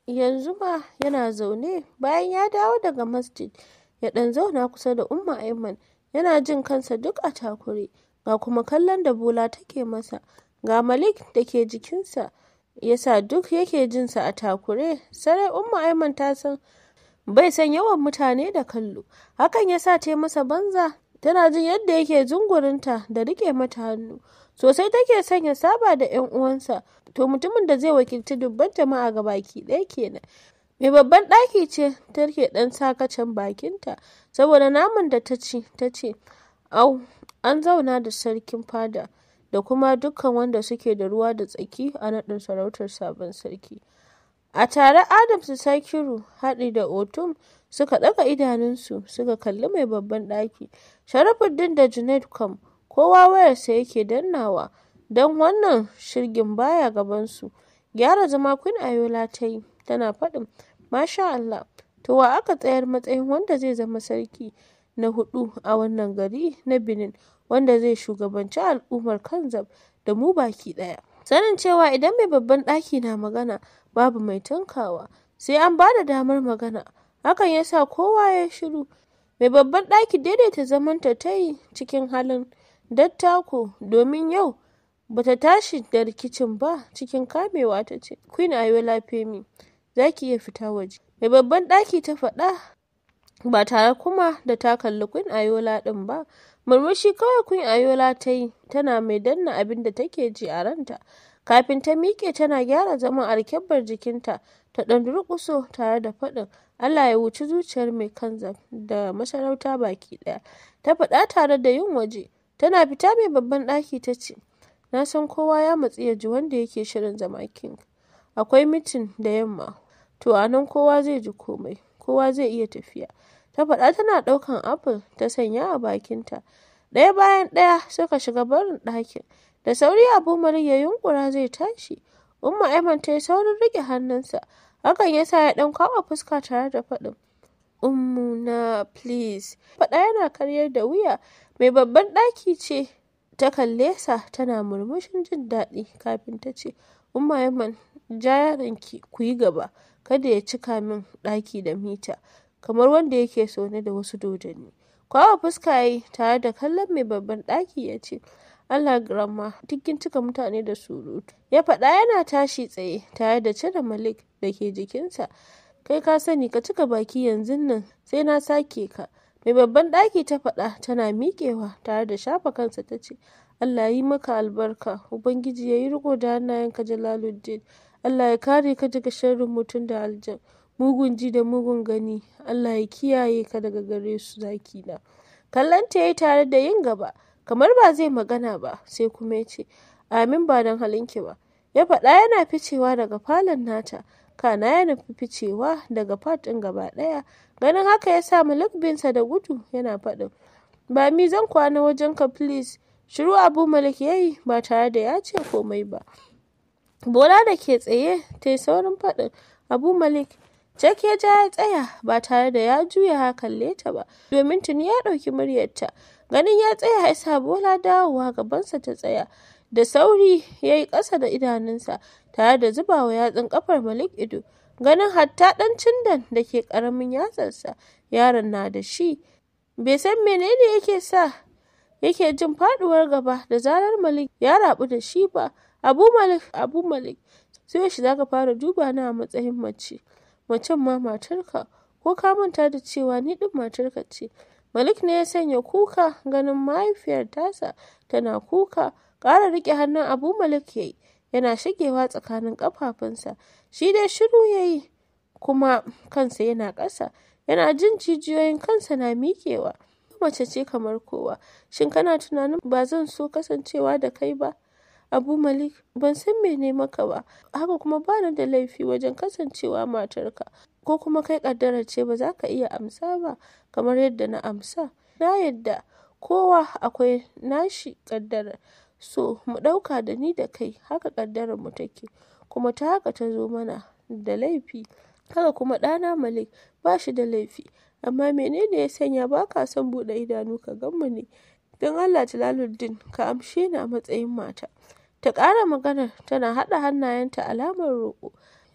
yanzu ma yana zaune bayan ya dawo daga masjid. Ya ɗan zauna kusa da Umma Aiman, yana jin kansa duk a takure, ga kuma kallon da Bola take masa, ga Maleek da ke jikinsa, yasa duk yake jinsa a takure. Sarai Umma Aiman ta san bai san yawan mutane da kallo, hakan yasa ta yi masa banza. Tana jin yadda yake zungurinta da rike mata hannu, sosai take son ya saba da 'yan uwansa. To mutumin da zai wakilci dubban jama'a ga baki ɗaya kenan. Mai babban ɗaki ce take ɗan sakacin bakinta saboda naman da ta ci. Ta ce, au, an zauna da sarkin fada da kuma dukkan wanda suke da ruwa da tsaki a naɗin sarautar sabon sarki. A tare Adamsu Sakiru haɗi da Otum suka ɗaga idanunsu suka kalli mai babban ɗaki. Sharafuddin da Junaid kam kowa wayarsa yake dannawa don wannan shirgin baya gabansu. Gyara zama Queen Ayola ta yi tana faɗin, masha Allah, to wa aka tsayar matsayin wanda zai zama sarki na 4 a wannan gari na Benin, wanda zai shugabanci al'ummar Kanzab da mu baki ɗaya. Sanin cewa idan mai babban ɗaki na magana babu mai tankawa, sai an ba da damar magana, hakan ya sa kowa ya shiru. Mai babban ɗaki daidaita zamanta ta yi cikin halin dattako, domin yau bata tashi da rikicin ba. Cikin kamewa ta ce, Queen Ayola Femi, za ki iya fita waje. Mai babban ɗaki ta faɗa ba tare kuma da ta kalli Queen Ayola ɗin ba. Murmushi kawai Queen Ayola ta yi, tana mai danna abin da take ji a ranta. Kafin ta miƙe tana gyara zaman alkyabbar jikinta, ta ɗan durƙuso tare da faɗin, Allah ya wuci zuciyar mai Kanzab da masarauta baki ɗaya. Ta faɗa tare da yin waje. Tana fita mai babban ɗaki ta ce, na san kowa ya matsi ya ji wanda yake shirin zama king. Akwai mitin da yamma, to a nan kowa zai ji komai, kowa zai iya tafiya. Ta faɗa tana ɗaukan apple ta sanya a bakinta. Ɗaya bayan ɗaya suka shiga barin ɗakin. Da sauri Abu Malik ya yunkura zai tashi. Umma Aiman ta yi saurin rike hannunsa. Hakan ya sa ya ɗan kwaɓa fuska tare da faɗin, Ummuna please. Faɗa yana karyar da wuya. Mai babban ɗaki ce ta kalle sa tana murmushin jin daɗi kafin ta ce, Umma Aiman, ja yaronki ku yi gaba, kada ya cika min ɗaki da mita kamar wanda yake zaune da wasu dodanni. Kwaɓa fuska yayi tare da kallon mai babban ɗaki ya ce, Allah grandma, duk kin cika mutane da surutu. Ya faɗa yana tashi tsaye tare da cire Maleek da ke jikinsa. Kai ka sani, ka cika baki yanzun nan sai na sake ka. Mai babban ɗaki ta faɗa tana miƙewa tare da shafa kansa ta ce, Allah yi maka albarka, Ubangiji ya yi riko da hannayenka Jalaluddin. Allah ya kare ka daga sharrin mutum da aljan, mugun ji da mugun gani. Allah ya kiyaye ka daga gare su zakina. Kallon ta yayi tare da yin gaba, kamar ba zai magana ba, sai kuma ya ce, amin ba don halinki ba. Ya faɗa yana ficewa daga falon nata, kana ya nufi ficewa daga fat ɗin gaba ɗaya. Ganin haka ya sa Maleek binsa da gudu yana faɗin, ba mi zan kwana wajen ka please. Shiru Abu Malik ya yi ba tare da ya ce komai ba. Bola da ke tsaye ta yi saurin faɗin, Abu Malik. Jack ya ja ya tsaya ba tare da ya juya ya kalle ta ba, domin tuni ya ɗauki muryarta. Ganin ya tsaya ya sa Bola dawowa gabansa ta tsaya. Da sauri ya yi ƙasa da idanunsa tare da zuba wa yatsun ƙafar Maleek ido. Ganin hatta ɗan cindan da ke ƙaramin yatsarsa yaron na da shi. Bai san menene yake jin faɗuwar gaba da zarar Maleek ya rabu da shi ba. Abu Malik, sai shi za ka fara duba na a matsayin mace. Macen ma matarka, ko ka manta da cewa ni ɗin matarka ce. Maleek ne ya sanya kuka ganin mahaifiyar tasa tana kuka. Ƙara riƙe hannun Abu Malik ya yi, yana shigewa tsakanin ƙafafunsa. Shi dai shiru ya yi, kuma kansa yana ƙasa, yana jin jijiyoyin kansa na miƙewa. Mace ce kamar kowa. Shin kana tunanin ba zan so kasancewa da kai ba? Abu Malik, ban san mene maka ba, haka kuma ba ni da laifi wajen kasancewa matarka, ko kuma kai ƙaddara ce ba za ka iya amsa ba kamar yadda na amsa. Na yadda kowa akwai nashi ƙaddara, so mu ɗauka da ni da kai haka ƙaddarar mu take, kuma ta haka ta zo mana da laifi. Haka kuma ɗana Maleek ba shi da laifi, amma menene ya sanya ba ka son buɗe idanu ka gan mu ne? Don Allah Jalaluddin, ka amshe ni a matsayin mata. Ta ƙara maganar tana haɗa hannayenta alamar roƙo.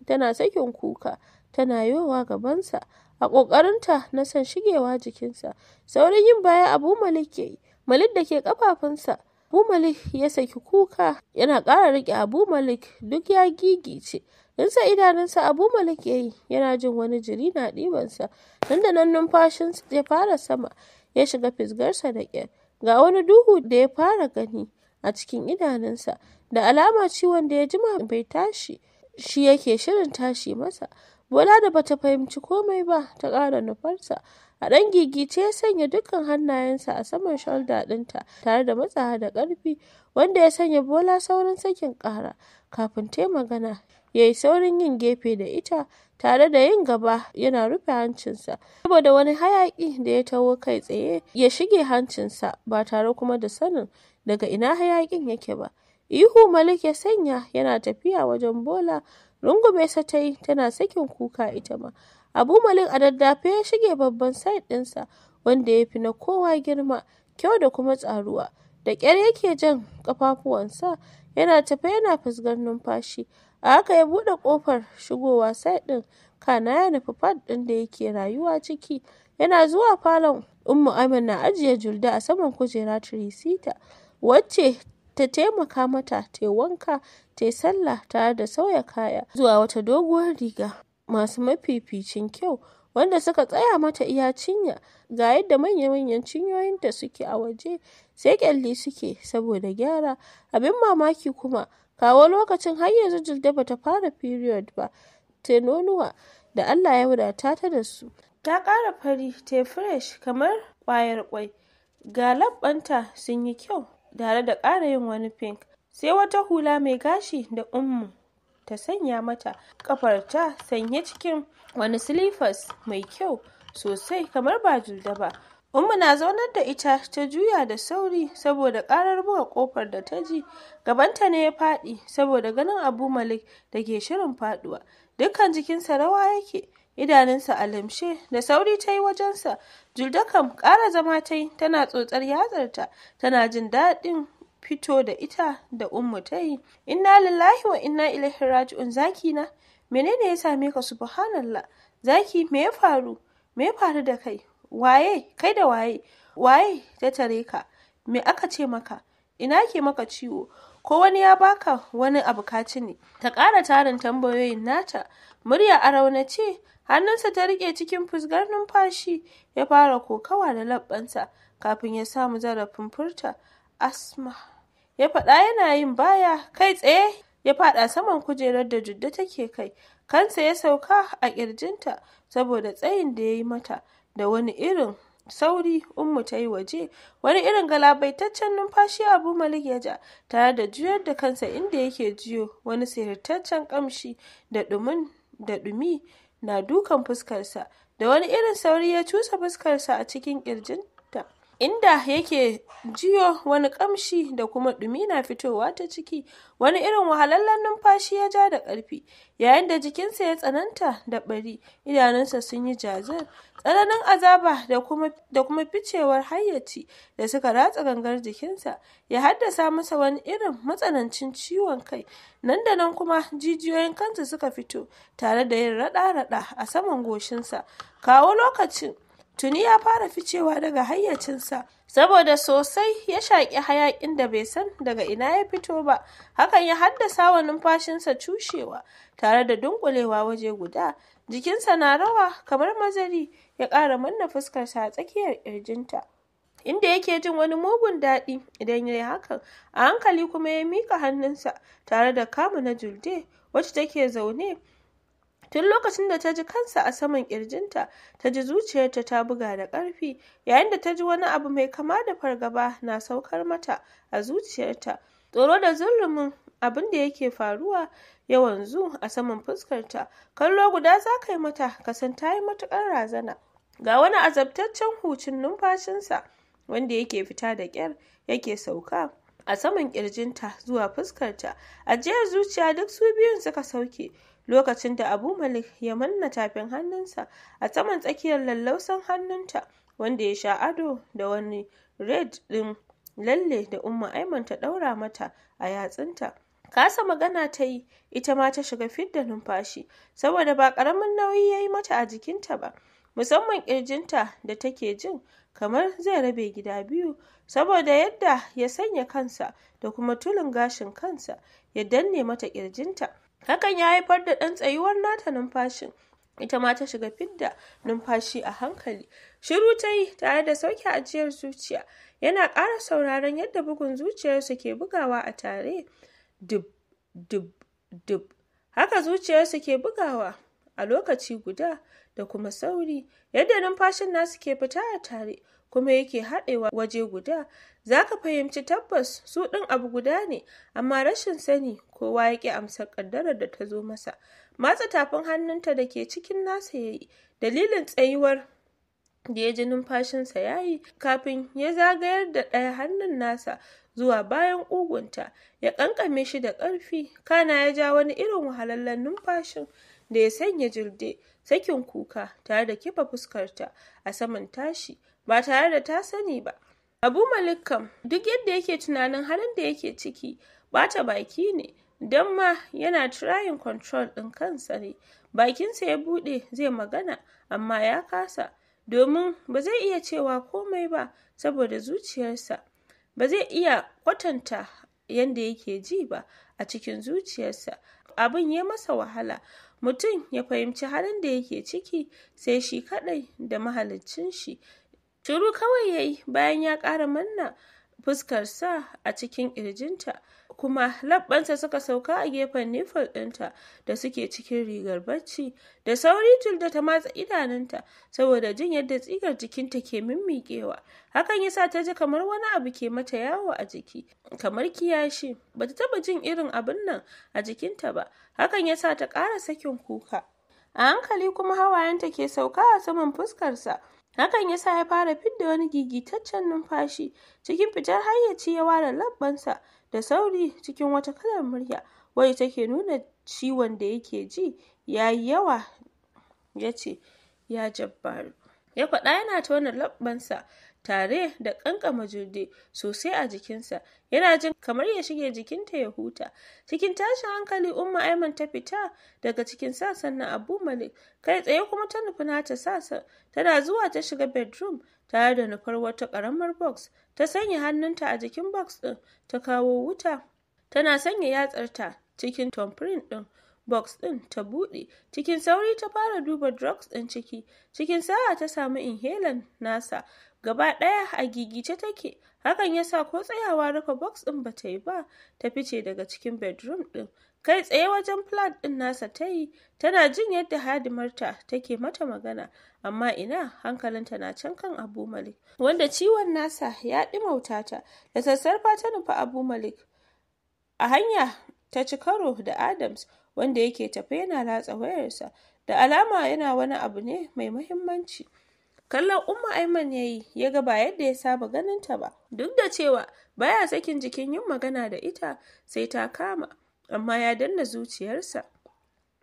tana sakin kuka, tana yowa gabansa a ƙoƙarinta na son shigewa jikinsa. Saurin yin baya Abu Maleek ya yi. Maleek da ke ƙafafunsa. Abu Maleek ya saki kuka, yana ƙara riƙe Abu Maleek, duk ya gigice. Rinsa idanunsa Abu Maleek ya yi, yana jin wani jiri na ɗibansa. Nan da nan numfashinsa ya fara sama, ya shiga fisgarsa da ƙyar. Ga wani duhu da ya fara gani a cikin idanunsa, da alama ciwon da ya jima bai tashi, shi yake shirin tashi masa. Bola da bata fahimci komai ba, ta ƙara nufarsa. A ɗan gigice ya sanya dukkan hannayensa a saman shoulder ɗinta tare da matsawa da ƙarfi, wanda ya sanya Bola saurin sakin ƙara. Kafin ta yi magana, ya yi saurin yin gefe da ita tare da yin gaba, yana rufe hancinsa saboda wani hayaƙi da ya taho kai tsaye ya shige hancinsa ba tare kuma da sanin daga ina hayaƙin yake ba. Ihu Maleek ya sanya, yana tafiya wajen Bola. Rungume sa ta yi, tana sakin kuka ita ma. Abu Maleek a daddafe ya shige babban side ɗinsa, wanda ya fi na kowa girma, kyau da kuma tsaruwa. Da ƙyar yake jan ƙafafuwansa, yana tafe yana fusgar numfashi. A haka ya buɗe ƙofar shigowa side ɗin, kana ya nufi pad ɗin da yake rayuwa ciki. Yana zuwa falon, Ummu Aiman na ajiye Julde a saman kujera tirisita, wacce ta taimaka mata ta yi wanka, ta yi sallah tare da sauya kaya zuwa wata doguwar riga masu mafificin kyau, wanda suka tsaya mata iya cinya. Ga yadda manya-manyan cinyoyinta suke a waje, sai ƙyalli suke saboda gyara. Abin mamaki kuma, kawo lokacin har yanzu Julde bata fara period ba. Ta nonuwa da Allah ya wadata ta da su, ta ƙara fari, ta fresh kamar ƙwayar ƙwai. Ga labbanta sun yi kyau tare da ƙara yin wani pink. Sai wata hula mai gashi da Ummu ta sanya mata, ƙafarta sanye cikin wani slippers mai kyau sosai kamar ba Julde ba. Ummu na zaunar da ita, ta juya da sauri saboda ƙarar buga ƙofar da ta ji. Gabanta ne ya faɗi saboda ganin Abu Maleek da ke shirin faɗuwa. Dukkan jikinsa rawa yake, idanunsa a limshe. Da sauri ta yi wajensa. Julde kam ƙara zama ta yi, tana tsotsar yatsarta, tana jin daɗin fito da ita da Ummu ta yi. Inna lillahi wa inna ilaihi raji'un. Zaki na, menene ya same ka? Subhanallah. Zaki, me ya faru? Me ya faru da kai? Waye? Kai da waye? Waye ta tare ka? Me aka ce maka? Ina ke maka ciwo? Ko wani ya baka wani abu ka ci ne? Ta ƙara tarin tambayoyin nata. Murya a raunace, hannunsa ta riƙe cikin fusgar numfashi. Ya fara kokawa da labbansa kafin ya samu zarafin furta. Asma, ya faɗa yana yin baya. Kai tsaye ya faɗa saman kujerar da Julde take kai. Kansa ya sauka a ƙirjinta saboda tsayin da ya yi mata. Da wani irin sauri Ummu ta yi waje. Wani irin galabaitaccen numfashi Abu Maleek ya ja tare da juyar da kansa inda yake jiyo wani sihirtaccen kamshi da ɗumi na dukan fuskarsa. Da wani irin sauri ya cusa fuskarsa a cikin ƙirjinta, inda yake jiyo wani kamshi da kuma ɗumi na fitowa ta ciki. Wani irin wahalallen numfashi ya ja da ƙarfi, yayin da jikinsa ya tsananta da ɓari. Idanunsa sun yi jazir. Tsananin azaba da kuma ficewar hayyaci da suka ratsa gangar jikinsa ya haddasa masa wani irin matsanancin ciwon kai. Nan da nan kuma jijiyoyin kansa suka fito tare da yin raɗa-raɗa a saman goshinsa. Kawo lokacin tuni ya fara ficewa daga hayyacinsa saboda sosai ya shaƙi hayaƙin da bai san daga ina ya fito ba. Hakan ya haddasa wa numfashinsa cushewa tare da dunkulewa waje guda. Jikinsa na rawa kamar mazari. Ya ƙara manna fuskarsa a tsakiyar ƙirjinta, inda yake jin wani mugun daɗi idan ya yi hakan. A hankali kuma ya miƙa hannunsa tare da kama na Julde, wacce take zaune. Tun lokacin da ta ji kansa a saman ƙirjinta, ta ji zuciyarta ta buga da ƙarfi, yayin da ta ji wani abu mai kama da fargaba na saukar mata a zuciyarta. Tsoro da zulumin abin da yake faruwa ya wanzu a saman fuskarta. Kallo guda za ka yi mata, ka san ta yi matuƙar razana. Ga wani azabtaccen hucin numfashinsa wanda yake fita da ƙyar yake sauka a saman ƙirjinta zuwa fuskarta. Ajiyar zuciya duk su biyun suka sauke lokacin da Abu Maleek ya manna tafin hannunsa a saman tsakiyar lallausan hannunta, wanda ya sha ado da wani red ɗin lalle da Ummu Aiman ta ɗaura mata a yatsunta. Kasa magana ta yi, ita ma ta shiga fidda numfashi, saboda ba ƙaramin nauyi ya yi mata a jikinta ba, musamman ƙirjinta da take jin kamar zai rabe gida biyu, saboda yadda ya sanya kansa da kuma tulin gashin kansa ya danne mata ƙirjinta. Hakan ya haifar da ɗan tsayuwar nata numfashin. Ita ma ta shiga fidda numfashi a hankali. Shiru ta yi tare da sauke ajiyar zuciya. Yana ƙara sauraron yadda bugun zuciyarsa ke bugawa a tare. Dub, dub, dub. Haka zuciyarsa ke bugawa a lokaci guda da kuma sauri. Yadda numfashin nasu ke fita a tare kuma yake haɗewa waje guda. Za ka fahimci tabbas su ɗin abu guda ne, amma rashin sani kowa ya ƙi amsar ƙaddarar da ta zo masa. Matsa tafin hannunta da ke cikin nasa ya yi, dalilin tsayuwar da ya ji numfashinsa ya yi, kafin ya zagayar da ɗaya hannun nasa zuwa bayan ƙugunta, ya ƙanƙame shi da ƙarfi, kana ya ja wani irin wahalallen numfashin da ya sanya Julde sakin kuka tare da kifa fuskarta a saman tashi ba tare da ta sani ba. Abu Maleek kam duk yadda yake tunanin halin da yake ciki, bata baki ne, don ma yana trying control ɗin kansa ne. Bakinsa ya buɗe zai magana, amma ya kasa, domin ba zai iya cewa komai ba, saboda zuciyarsa ba zai iya kwatanta yadda yake ji ba a cikin zuciyarsa. Abin ya masa wahala mutum ya fahimci halin da yake ciki, sai shi kaɗai da mahaliccin shi. Shiru kawai ya yi bayan ya ƙara manna fuskarsa a cikin ƙirjinta, kuma labbansa suka sauka a gefen nipple ɗinta da suke cikin rigar bacci. Da sauri Julde ta matsa idanunta saboda jin yadda tsigar jikinta ke mimmiƙewa. Hakan yasa ta ji kamar wani abu ke mata yawo a jiki, kamar kiyashi. Bata taɓa jin irin abin nan a jikinta ba. Hakan yasa ta ƙara sakin kuka. A hankali kuma hawayenta ke sauka a saman fuskarsa. Hakan yasa ya fara fidda wani gigitaccen numfashi. Cikin fitar hayyaci ya ware labbansa da sauri cikin wata kalar murya wadda take nuna ciwon da yake ji ya yi yawa. Ya ce, "Ya Jabbaru." Ya faɗa yana tauna labbansa tare da ƙanƙama Julde sosai a jikinsa. Yana jin kamar ya shige jikinta ya huta. Cikin tashin hankali Umma Aiman ta fita daga cikin sasan na Abu Maleek, kai tsaye kuma ta nufi nata sasan. Tana zuwa ta shiga bedroom tare da nufar wata ƙaramar box. Ta sanya hannunta a jikin box ɗin, ta kawo wuta. Tana sanya yatsarta cikin thumbprint ɗin box ɗin ta buɗe. Cikin sauri ta fara duba drugs ɗin ciki. Cikin sa'a ta samu inhaler nasa. Gaba ɗaya a gigice take. Hakan yasa ko tsayawa rufe box ɗin bata yi ba. Ta fice daga cikin bedroom ɗin. Kai tsaye wajen flat ɗin nasa ta yi. Tana jin yadda hadimarta take mata magana, amma ina, hankalinta na can kan Abu Maleek, wanda ciwon nasa ya ɗimauta ta. Da sassarfa ta nufi Abu Maleek. A hanya ta ci karo da Adams, wanda yake tafe yana latsa wayarsa. Da alama yana wani abu ne mai muhimmanci. Kallon Umma Aiman yayi, ya ga ba yadda ya saba ganin ta ba. Duk da cewa baya sakin jikin yin magana da ita sai ta kama, amma ya danna zuciyarsa.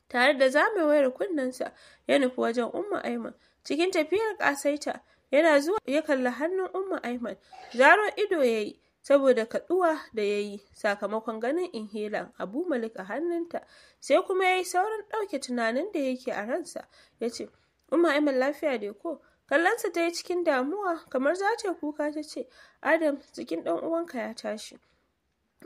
Tare da zame wayar kunnensa, ya nufi wajen Umma Aiman. Cikin tafiyar ƙasaita, yana zuwa ya kalli hannun Umma Aiman. Zaro ido yayi saboda kaduwa da yayi sakamakon ganin inhaler Abu Maleek a hannunta. Sai kuma yayi saurin ɗauke tunanin da yake a ransa. Ya ce, "Umma Aiman, lafiya dai ko?" Kallonsa ta yi cikin damuwa, kamar za ta kuka. Ta ce, "Adam, jikin ɗan uwanka ya tashi."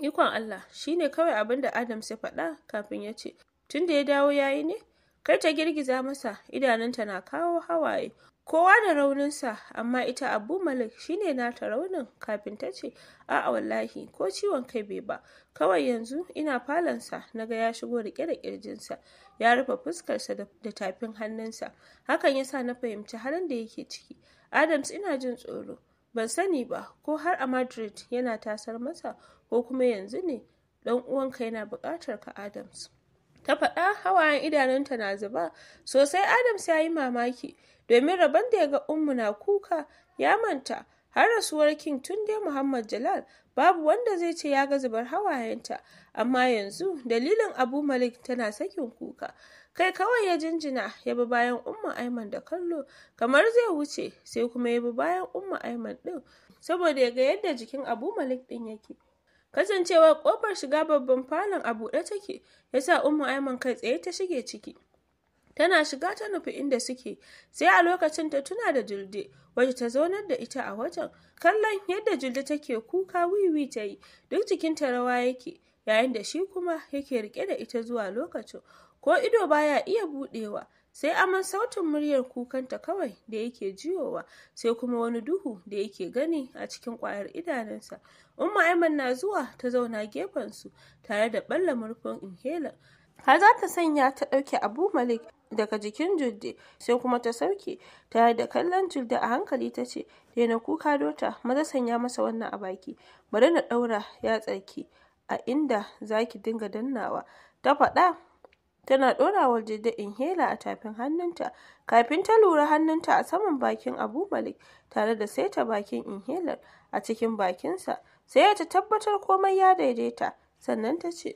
Ikon Allah, shine kawai abin da Adam ya faɗa kafin ya ce, "Tun da ya dawo yayi ne?" Kai ta girgiza masa, idanunta na kawo hawaye. Kowa da rauninsa, amma ita Abu Maleek shine nata raunin. Kafin ta ce, "A'a wallahi, ko ciwon kai bai ba. Kawai yanzu ina falonsa naga ya shigo rike da kirjinsa, ya rufe fuskarsa da tafin hannunsa. Hakan yasa na fahimci halin da yake ciki. Adams, ina jin tsoro. Ban sani ba ko har a Madrid yana tasar masa, ko kuma yanzu ne. Dan uwanka yana buƙatar ka, Adams." Ta faɗa, hawayen idanunta na zuba sosai. Adams ya yi mamaki, domin rabon da ya ga Ummu na kuka ya manta. Har rasuwar King Tunde Muhammad Jalal babu wanda zai ce ya ga zubar hawayenta, amma yanzu dalilin Abu Maleek tana sakin kuka. Kai kawai ya jinjina, ya bi bayan Umma Aiman da kallo kamar zai wuce, sai kuma ya bi bayan Umma Aiman din saboda ya ga yadda jikin Abu Maleek din yake. Kasancewar kofar shiga babban falon a buɗe take, yasa Ummu Aiman kai tsaye ta shige ciki. Tana shiga ta nufi inda suke, sai a lokacin ta tuna da Julde, wacce ta zaunar da ita a wajen. Kallon yadda Julde take kuka wiwi ta yi, duk jikinta rawa yake, yayin da shi kuma yake rike da ita zuwa lokacin. Ko ido baya iya buɗewa, sai aman sautin muryar kukanta kawai da yake jiyowa, sai kuma wani duhu da yake gani a cikin ƙwayar idanunsa. Ummu Aiman na zuwa ta zauna gefen su tare da ɓalla murfin inhaler. Har za ta sanya ta ɗauke Abu Maleek daga jikin Julde, sai kuma ta sauke tare da kallon Julde a hankali ta ce, daina kuka dota, maza sanya masa wannan a baki, bari na ɗaura yatsarki a inda zaki dinga dannawa, ta faɗa tana ɗorawa Julde inhaler a tafin hannunta. Kafin ta lura hannunta a saman bakin Abu Maleek tare da saita bakin inhaler a cikin bakinsa, sai ta tabbatar komai ya daidaita, sannan ta ce,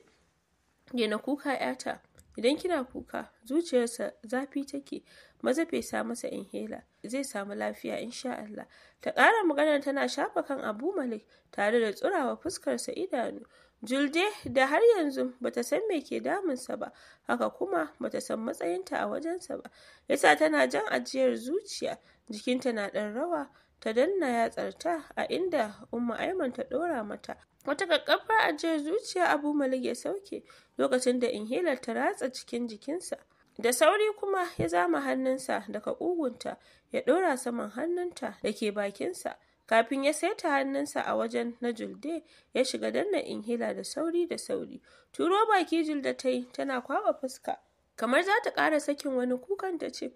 daina kuka yata, idan kina kuka zuciyarsa zafi take, maza fesa masa inhaler, zai samu lafiya insha Allah. Ta ƙara maganar tana shafa kan Abu Maleek tare da tsurawa fuskarsa idanu. Julde da har yanzu bata san me ke damunsa ba, haka kuma bata san matsayinta a wajensa ba, yasa tana jan ajiyar zuciya, jikinta na ɗan rawa, ta danna yatsarta a inda Ummu Aiman ta ɗora mata. Wata ƙaƙƙarfar ajiyar zuciya Abu Maleek ya sauke lokacin da inhaler ta ratsa cikin jikinsa. Da sauri kuma ya zama hannunsa daga ƙugunta ya ɗora saman hannunta da ke bakinsa. Kafin ya saita hannunsa a wajen na Julde, ya shiga danna inhaler da sauri da sauri. Turo baki Julde ta yi tana kwaɓa fuska, kamar za ta ƙara sakin wani kukan ta ce,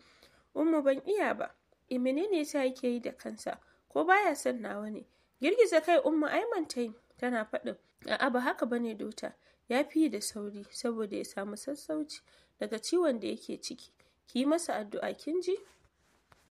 Ummu ban iya ba, menene yasa yake yi da kansa, ko baya son nawa ne? Girgiza kai Ummu Aiman ta yi tana faɗin, a'a ba haka bane dota, ya fi da sauri saboda ya samu sassauci daga ciwon da yake ciki, ki yi masa addu'a kin ji?